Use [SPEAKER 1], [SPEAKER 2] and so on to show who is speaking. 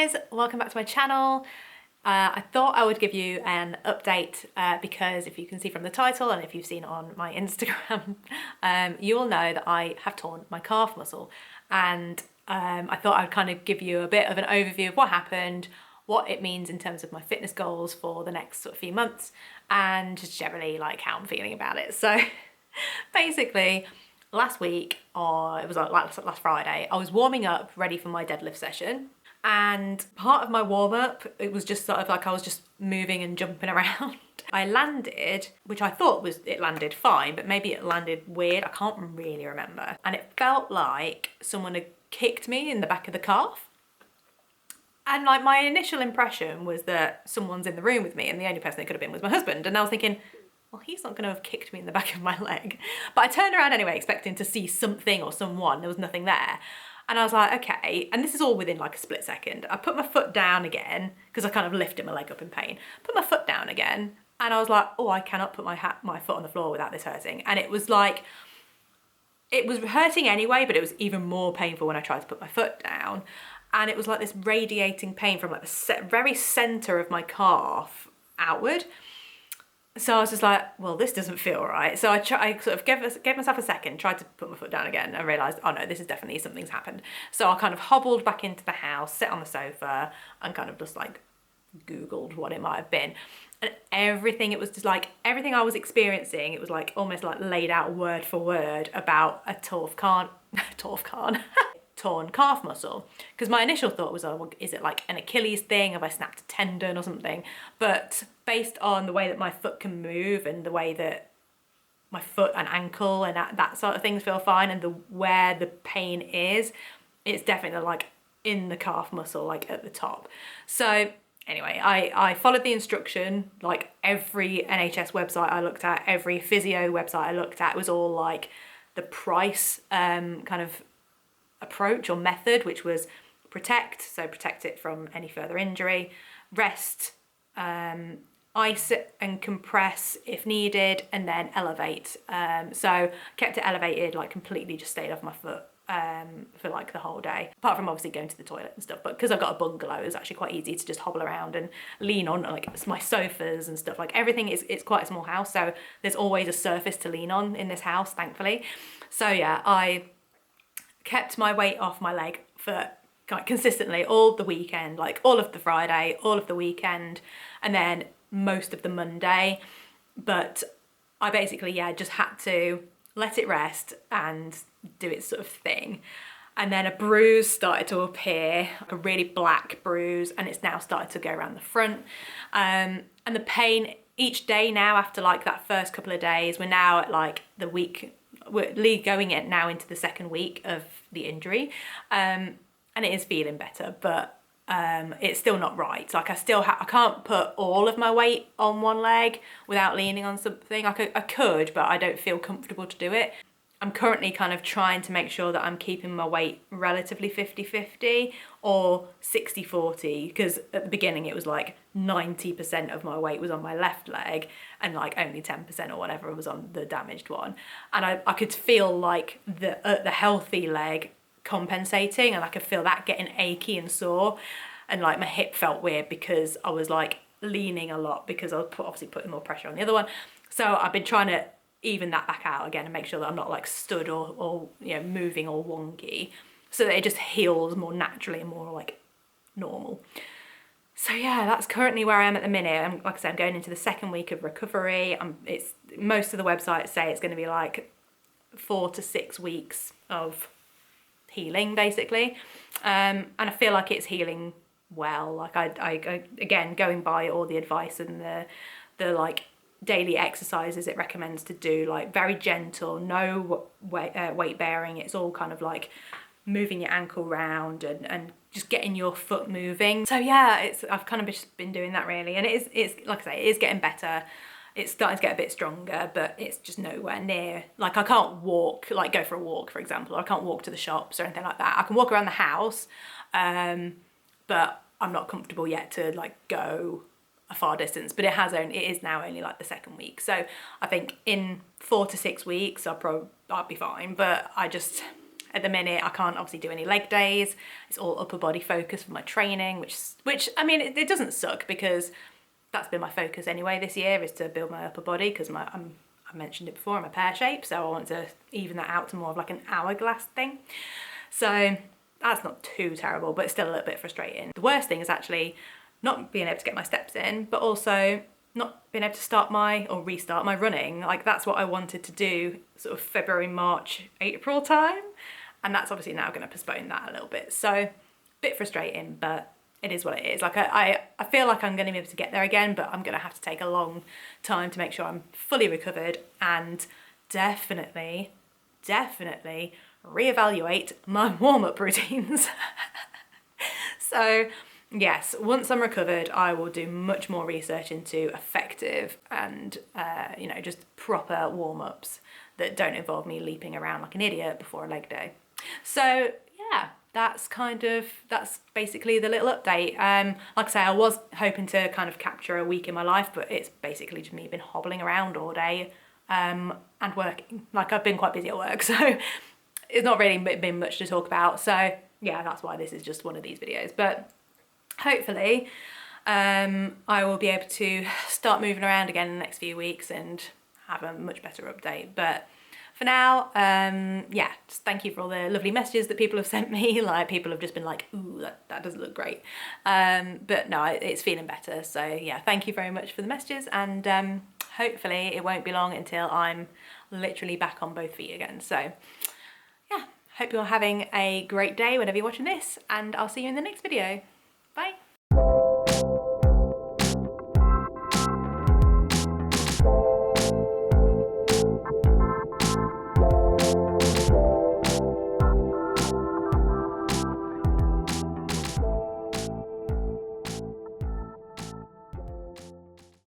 [SPEAKER 1] guys, welcome back to my channel. I thought I would give you an update because if you can see from the title and if you've seen on my Instagram, you will know that I have torn my calf muscle, and I thought I'd kind of give you a bit of an overview of what happened, what it means in terms of my fitness goals for the next sort of few months, and just generally like how I'm feeling about it. So basically, last week, or it was like last Friday, I was warming up ready for my deadlift session. And part of my warm-up, it was just sort of like I was just moving and jumping around. I landed, which I thought it landed fine, but maybe it landed weird. I can't really remember. And it felt like someone had kicked me in the back of the calf. And like my initial impression was that someone's in the room with me, and the only person it could have been was my husband. And I was thinking, well, he's not going to have kicked me in the back of my leg. But I turned around anyway, expecting to see something or someone. There was nothing there. And I was like, okay, and this is all within like a split second. I put my foot down again, because I kind of lifted my leg up in pain. Put my foot down again, and I was like, oh, I cannot put my foot on the floor without this hurting. And it was like, it was hurting anyway, but it was even more painful when I tried to put my foot down. And it was like this radiating pain from like the very center of my calf outward. So I was just like, well, this doesn't feel right. So I sort of gave myself a second, tried to put my foot down again, and realised, oh no, this is definitely something's happened. So I kind of hobbled back into the house, sat on the sofa, and kind of just like Googled what it might have been. And everything, it was just like, everything I was experiencing, it was like almost like laid out word for word about a torn calf muscle. Because my initial thought was, oh, well, is it like an Achilles thing? Have I snapped a tendon or something? But based on the way that my foot can move and the way that my foot and ankle and that sort of things feel fine, and where the pain is, it's definitely like in the calf muscle, like at the top. So anyway, I followed the instruction. Like every NHS website I looked at, every physio website I looked at, was all like the price kind of approach or method, which was protect it from any further injury, rest, ice it and compress if needed, and then elevate. So kept it elevated, like completely just stayed off my foot for like the whole day, apart from obviously going to the toilet and stuff. But because I've got a bungalow, it was actually quite easy to just hobble around and lean on like my sofas and stuff. Like everything it's quite a small house, so there's always a surface to lean on in this house, thankfully. So yeah, I kept my weight off my leg for like consistently all the weekend, like all of the Friday, all of the weekend, and then most of the Monday. But I basically, yeah, just had to let it rest and do its sort of thing. And then a bruise started to appear, like a really black bruise, and it's now started to go around the front. And the pain each day now, after like that first couple of days, we're now at like the week, we're going it now into the second week of the injury, and it is feeling better, but it's still not right. Like I can't put all of my weight on one leg without leaning on something. I could, but I don't feel comfortable to do it. I'm currently kind of trying to make sure that I'm keeping my weight relatively 50-50 or 60-40, because at the beginning it was like 90% of my weight was on my left leg and like only 10% or whatever was on the damaged one. And I could feel like the healthy leg compensating, and I could feel that getting achy and sore, and like my hip felt weird because I was like leaning a lot because I was obviously putting more pressure on the other one. So I've been trying to even that back out again and make sure that I'm not like stood or you know, moving all wonky, so that it just heals more naturally and more like normal. So yeah, that's currently where I am at the minute. Like I said, I'm going into the second week of recovery. It's most of the websites say it's going to be like 4 to 6 weeks of healing basically, and I feel like it's healing well. Like I again, going by all the advice and the like daily exercises it recommends to do, like very gentle, no weight bearing. It's all kind of like moving your ankle round and just getting your foot moving. So yeah, I've kind of just been doing that really, and it's like I say, it is getting better. It's starting to get a bit stronger, but it's just nowhere near, like I can't walk, like go for a walk, for example, or I can't walk to the shops or anything like that. I can walk around the house, but I'm not comfortable yet to like go a far distance. But it is now only like the second week. So I think in 4 to 6 weeks, I'll be fine. But At the minute, I can't obviously do any leg days. It's all upper body focus for my training, which I mean, it doesn't suck because that's been my focus anyway this year, is to build my upper body, because I mentioned it before, I'm a pear shape, so I want to even that out to more of like an hourglass thing. So that's not too terrible, but it's still a little bit frustrating. The worst thing is actually not being able to get my steps in, but also not being able to start or restart my running. Like, that's what I wanted to do sort of February, March, April time. And that's obviously now going to postpone that a little bit. So a bit frustrating, but it is what it is. Like, I feel like I'm going to be able to get there again, but I'm going to have to take a long time to make sure I'm fully recovered, and definitely reevaluate my warm-up routines. So yes, once I'm recovered, I will do much more research into effective and, you know, just proper warm-ups that don't involve me leaping around like an idiot before a leg day. So yeah, that's basically the little update. Like I say, I was hoping to kind of capture a week in my life, but it's basically just me been hobbling around all day and working. Like, I've been quite busy at work, so it's not really been much to talk about. So yeah, that's why this is just one of these videos. But hopefully I will be able to start moving around again in the next few weeks and have a much better update. But for now, yeah, just thank you for all the lovely messages that people have sent me. Like, people have just been like, ooh, that doesn't look great. But no, it's feeling better. So yeah, thank you very much for the messages, and hopefully it won't be long until I'm literally back on both feet again. So yeah, hope you're having a great day whenever you're watching this, and I'll see you in the next video. Bye.